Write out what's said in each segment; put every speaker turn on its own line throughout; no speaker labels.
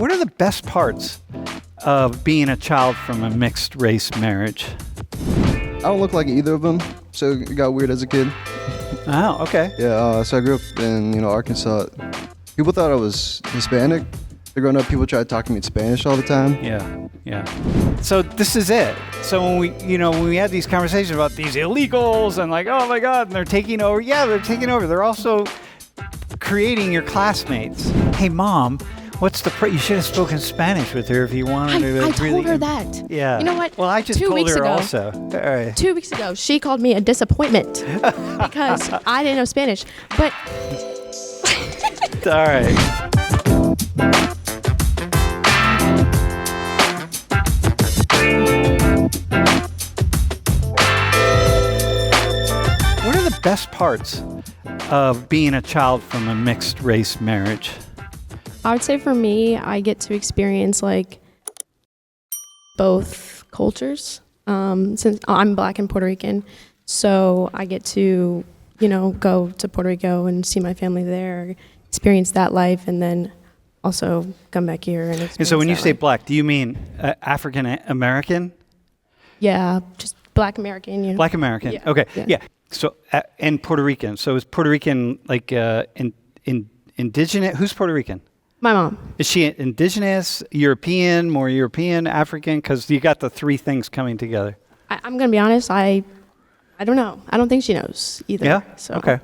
What are the best parts of being a child from a mixed race marriage?
I don't look like either of them, so it got weird as a kid.
Oh, okay.
Yeah, so I grew up in Arkansas. People thought I was Hispanic. Growing up, people tried to talk to me in Spanish all the time.
Yeah. So this is it. So when we had these conversations about these illegals and like, oh my God, and they're taking over. Yeah, they're taking over. They're also creating your classmates. Hey, Mom, what's the you should have spoken Spanish with her if you wanted to.
I told her that.
Yeah.
You know what?
Well, I just
2
told
weeks
her
ago,
also. All right.
2 weeks ago, she called me a disappointment because I didn't know Spanish. But
All right. What are the best parts of being a child from a mixed race marriage?
I would say for me, I get to experience like both cultures. Since I'm Black and Puerto Rican, so I get to, go to Puerto Rico and see my family there, experience that life, and then also come back here and experience.
And so when you
that
say
life.
Black, do you mean African American?
Yeah, just Black American.
Black American.
Yeah.
Okay.
Yeah.
Yeah. So and Puerto Rican. So is Puerto Rican like indigenous? Who's Puerto Rican?
My mom.
Is she indigenous, European, more European, African? Because you got the three things coming together.
I'm gonna be honest. I don't know. I don't think she knows either.
Yeah.
So
Okay.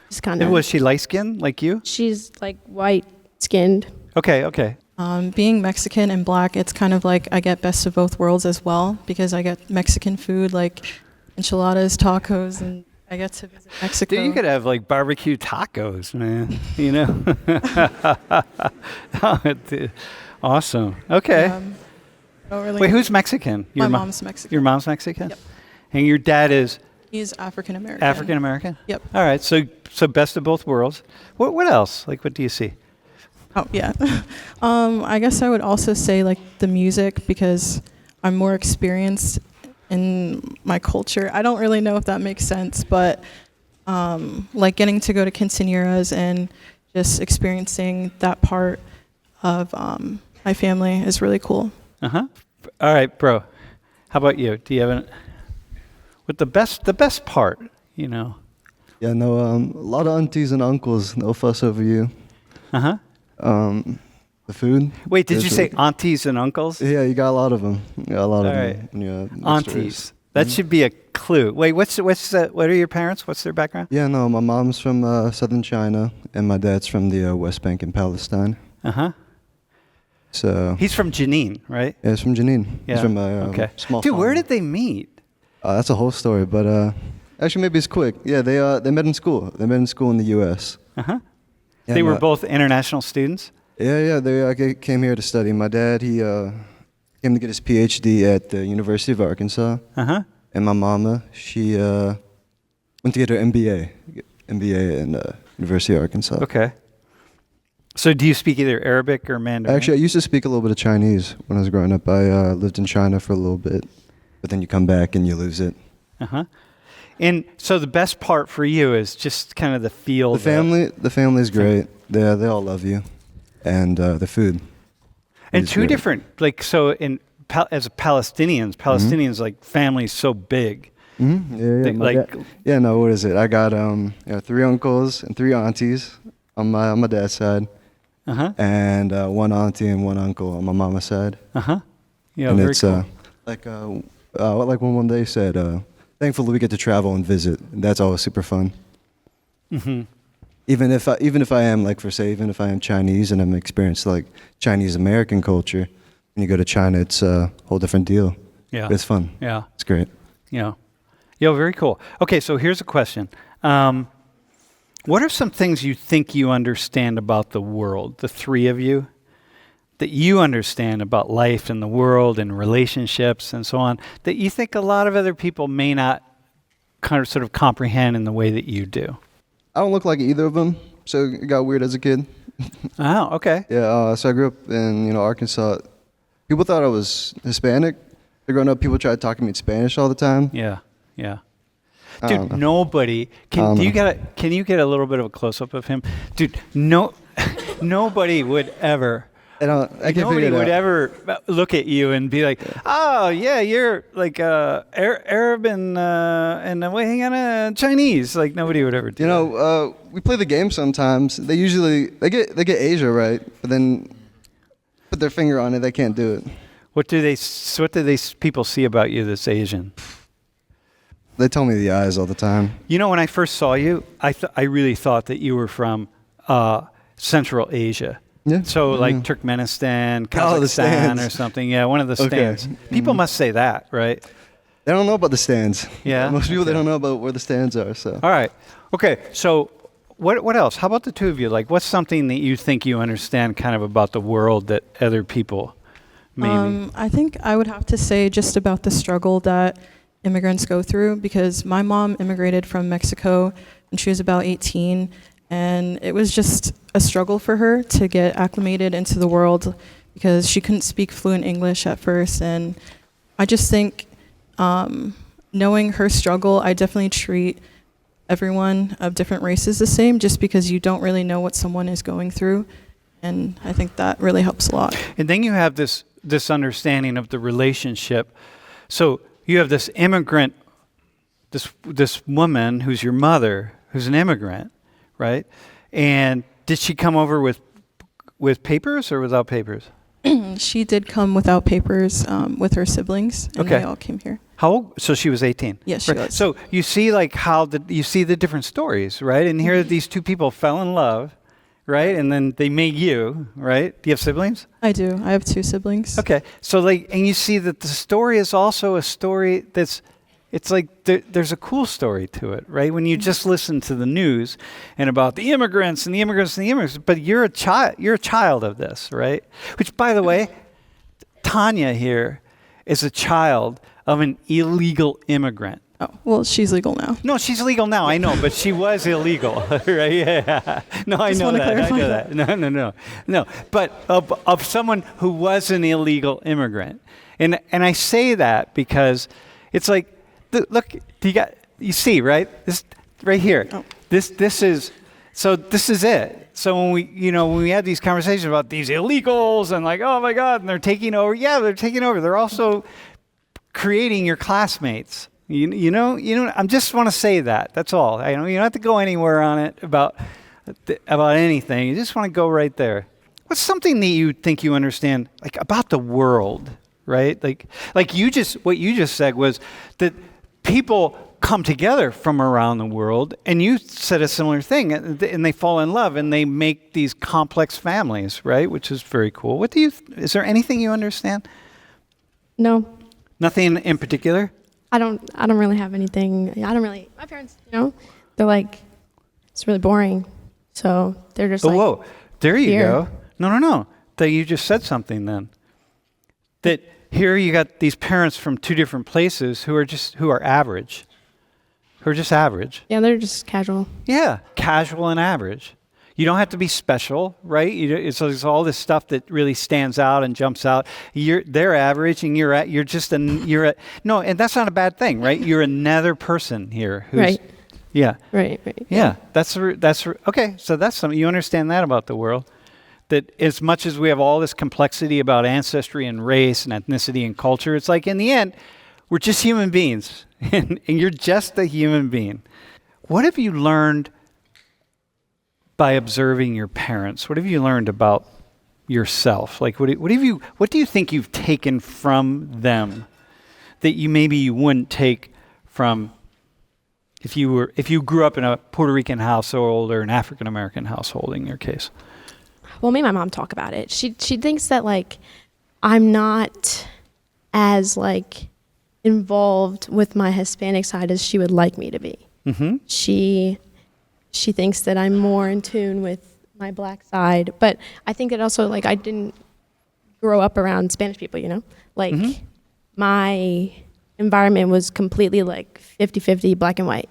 just kind
And
of.
was she light skinned like you?
She's like white skinned.
Okay.
Being Mexican and Black, it's kind of like I get best of both worlds as well because I get Mexican food like enchiladas, tacos, and I get to visit Mexico.
Dude, you could have like barbecue tacos, man. Oh, dude. Awesome. Okay.
Don't really
Wait, who's Mexican?
My mom's Mexican.
Your mom's Mexican?
Yep.
And your dad is
He's African American.
African American?
Yep.
All right. So best of both worlds. What else? Like, what do you see?
Oh yeah. I guess I would also say like the music because I'm more experienced in my culture. I don't really know if that makes sense, but like getting to go to quinceañeras and just experiencing that part of my family is really cool.
Uh-huh. All right, bro. How about you? Do you have what the best part,
Yeah, no, a lot of aunties and uncles, no fuss over you.
Uh-huh.
The food.
Wait, did you say aunties and uncles?
Yeah, you got a lot of them. You got a lot of
All
them.
right.
When you're mixed
Aunties.
race.
That should be a clue. Wait, what are your parents? What's their background?
Yeah, no, my mom's from southern China, and my dad's from the West Bank in Palestine.
Uh-huh.
So
He's from Jenin, right?
yeah, it's from Jenin.
Yeah.
He's from a
Okay.
small
Dude,
farm.
where did they meet?
That's a whole story, but actually maybe it's quick. Yeah, they met in school. They met in school in the U.S.
Uh-huh.
Yeah,
They were both international students?
Yeah, they came here to study. My dad, he came to get his PhD at the University of Arkansas,
Uh-huh.
and my mama, she went to get her MBA in University of Arkansas.
Okay. So do you speak either Arabic or Mandarin?
Actually, I used to speak a little bit of Chinese when I was growing up. I lived in China for a little bit, but then you come back and you lose it.
Uh-huh. And so the best part for you is just kind of the feel.
The family's great. They all love you, and the food.
And
is
two
great.
different, like, so as Palestinians, like, family's so big.
Mm-hmm. Yeah.
They,
my
like-
dad- yeah, no, what is it? I got 3 uncles and 3 aunties on my dad's side,
Uh-huh.
and 1 auntie and 1 uncle on my mama's side.
Uh-huh. Yeah,
and
very
it's
cool.
like when one day said, thankfully we get to travel and visit. And that's always super fun.
Mm-hmm.
Even if I am even if I am Chinese and I'm experienced like Chinese American culture, when you go to China, it's a whole different deal.
Yeah.
But it's fun.
Yeah.
It's great.
Yeah. Yeah, very cool. Okay, so here's a question. What are some things you think you understand about the world, the three of you, that you understand about life and the world and relationships and so on, that you think a lot of other people may not sort of comprehend in the way that you do?
I don't look like either of them, so it got weird as a kid.
Oh, okay.
Yeah, so I grew up in Arkansas. People thought I was Hispanic. Growing up, people tried to talk to me in Spanish all the time.
Yeah, yeah.
I don't
Dude,
know.
nobody can you get a little bit of a close up of him? Dude, nobody would ever
I can't
Nobody
figure it
would
out.
ever look at you and be like, "Oh, yeah, you're like Arab and wait, hang on, Chinese." Like nobody would ever do.
You know, we play the game sometimes. They get Asia right, but then put their finger on it, they can't do it.
What do people see about you that's Asian?
They tell me the eyes all the time.
You know, when I first saw you, I really thought that you were from Central Asia.
Yeah.
So like
Yeah.
Turkmenistan,
the
Kazakhstan,
stands.
or something. Yeah, one of the
Okay.
stands. People must say that, right?
They don't know about the stands.
Yeah?
Most people, they
Okay.
don't know about where the stands are, so.
All right. Okay. So what else? How about the two of you? Like, what's something that you think you understand kind of about the world that other people maybe?
I think I would have to say just about the struggle that immigrants go through, because my mom immigrated from Mexico when she was about 18, and it was just a struggle for her to get acclimated into the world because she couldn't speak fluent English at first. And I just think knowing her struggle, I definitely treat everyone of different races the same, just because you don't really know what someone is going through. And I think that really helps a lot.
And then you have this understanding of the relationship. So you have this immigrant, this woman who's your mother, who's an immigrant, right? And did she come over with papers or without papers?
She did come without papers with her siblings, and
Okay.
they all came here.
How old? So she was 18.
Yes, she
Right.
was.
So you see like you see the different stories, right? And here these two people fell in love, right? And then they made you, right? Do you have siblings?
I do. I have 2 siblings.
Okay. So like, and you see that the story is also a story it's like there's a cool story to it, right? When you just listen to the news and about the immigrants, but you're a child of this, right? Which, by the way, Tanya here is a child of an illegal immigrant.
Oh, well, she's legal now.
No, she's legal now, I know, but she was illegal, right? Yeah. No, I
Just
know
wanna
that. I
clarify
know
that.
that. No. But of someone who was an illegal immigrant. And I say that because it's like, look, you see, right? This right here.
Oh.
This is it. So when we had these conversations about these illegals and like, oh my God, and they're taking over. Yeah, they're taking over. They're also creating your classmates. You know, I just want to say that. That's all. You don't have to go anywhere on it about anything. You just want to go right there. What's something that you think you understand, like about the world, right? Like what you just said was that people come together from around the world, and you said a similar thing, and they fall in love, and they make these complex families, right? Which is very cool. Is there anything you understand?
No,
Nothing in particular?
I don't really have anything. My parents, they're like, it's really boring. So they're just like,
Whoa, there you
here.
go. No. That you just said something then. That here you got these parents from 2 different places who are average. Who are just average.
yeah, they're just casual.
Yeah, casual and average. You don't have to be special, right? It's all this stuff that really stands out and jumps out. They're average, and no, and that's not a bad thing, right? You're another person here.
Right.
Yeah.
Right.
Yeah. That's okay. So that's something you understand that about the world. That as much as we have all this complexity about ancestry and race and ethnicity and culture, it's like in the end, we're just human beings, and you're just a human being. What have you learned by observing your parents? What have you learned about yourself? Like, what do you think you've taken from them that you wouldn't take from if you grew up in a Puerto Rican household or an African American household in your case?
Well, me and my mom talk about it. She thinks that like I'm not as like involved with my Hispanic side as she would like me to be.
Mm-hmm.
She thinks that I'm more in tune with my black side, but I think that also like I didn't grow up around Spanish people, like my environment was completely like 50-50 black and white,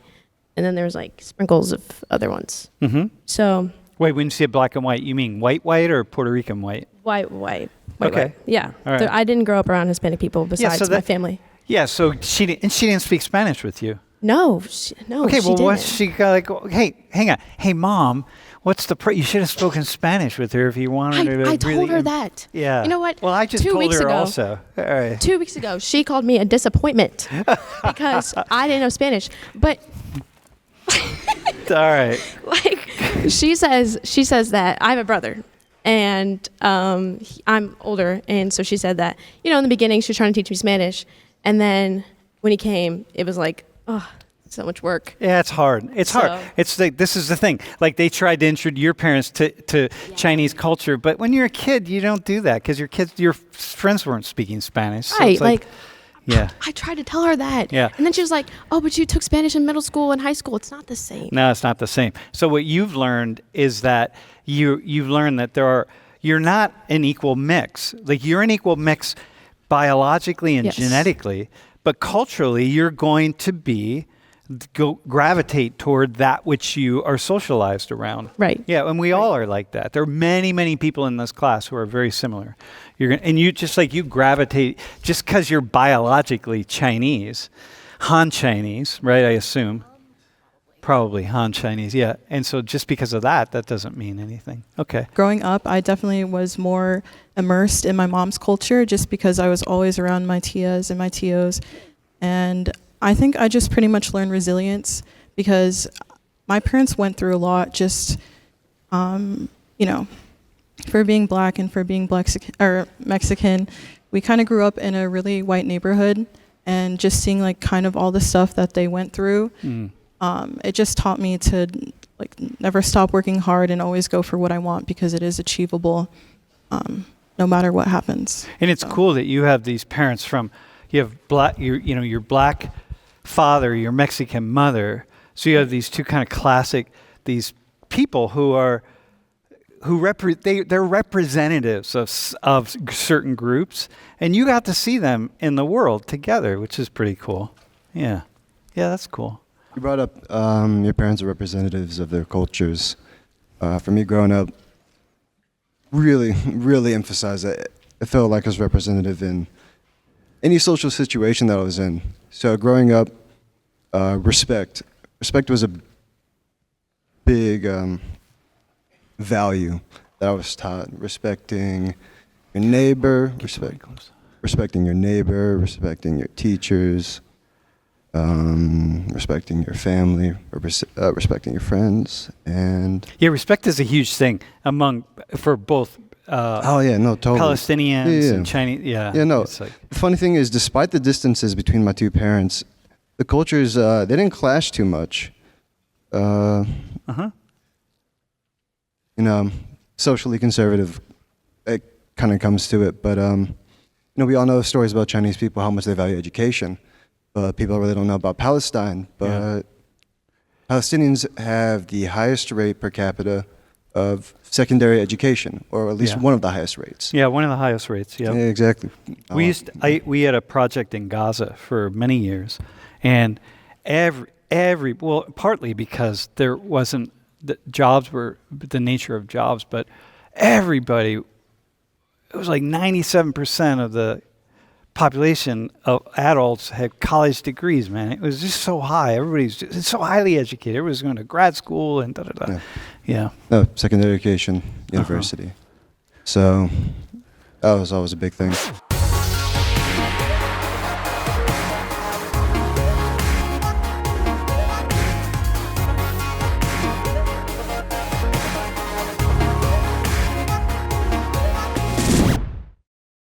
and then there was like sprinkles of other ones.
Mm-hmm.
So
Wait, when you say black and white, you mean white or Puerto Rican white?
white.
Okay.
White. Yeah.
All right.
I didn't grow up around Hispanic people besides my family.
Yeah, so she didn't speak Spanish with you.
No,
Okay,
she
well,
didn't.
what's she like? Hey, hang on. Hey, Mom, What's the you should have spoken Spanish with her if you wanted her to
I told
really
her that.
Yeah.
You know what?
Well, I just
2
told
weeks
her
ago,
also. All right.
2 weeks ago, she called me a disappointment because I didn't know Spanish. But
All right.
like she says that I have a brother, and I'm older, and so she said that, you know, in the beginning she was trying to teach me Spanish, and then when he came, it was like, oh, so much work.
Yeah, it's hard. It's hard. It's like, this is the thing. Like, they tried to introduce your parents to Chinese culture, but when you're a kid, you don't do that because your friends weren't speaking Spanish. So
Right,
it's like, yeah.
I tried to tell her that.
Yeah.
And then she was like, oh, but you took Spanish in middle school and high school. It's not the same.
No, it's not the same. So what you've learned is that you've learned that you're not an equal mix. Like, you're an equal mix biologically and
Yes.
genetically, but culturally you're going to gravitate toward that which you are socialized around.
Right.
Yeah, and we all are like that. There are many, many people in this class who are very similar. You just like you gravitate just because you're biologically Chinese, Han Chinese, right? I assume. Probably Han Chinese, yeah. And so just because of that doesn't mean anything. Okay.
Growing up, I definitely was more immersed in my mom's culture just because I was always around my tias and my tios. And I think I just pretty much learned resilience because my parents went through a lot just, you know, for being black and for being Mexican. We kind of grew up in a really white neighborhood, and just seeing like kind of all the stuff that they went through, it just taught me to like never stop working hard and always go for what I want because it is achievable, no matter what happens.
And it's cool that you have these parents you have your black father, your Mexican mother. So you have these two kind of classic, these people they're representatives of certain groups, and you got to see them in the world together, which is pretty cool. Yeah, that's cool.
You brought up your parents are representatives of their cultures. For me, growing up, really, really emphasized that. It felt like I was representative in any social situation that I was in. So growing up, respect. Respect was a big value that I was taught. Respecting your neighbor, respecting your neighbor, respecting your teachers, respecting your family, respecting your friends, and
respect is a huge thing for both
totally.
Palestinians and Chinese.
The funny thing is, despite the distances between my two parents, the cultures they didn't clash too much. You know, socially conservative, it kind of comes to it. But we all know stories about Chinese people, how much they value education. But people really don't know about Palestine. But Palestinians have the highest rate per capita of secondary education, or at least one of the highest rates.
Yeah, one of the highest rates. Yeah,
exactly.
We had a project in Gaza for many years, and partly because there wasn't the jobs were the nature of jobs, but everybody, it was like 97% of the population of adults had college degrees, man. It was just so high. It's so highly educated. Everybody's going to grad school and da-da-da. Yeah.
No, secondary education, university. So that was always a big thing.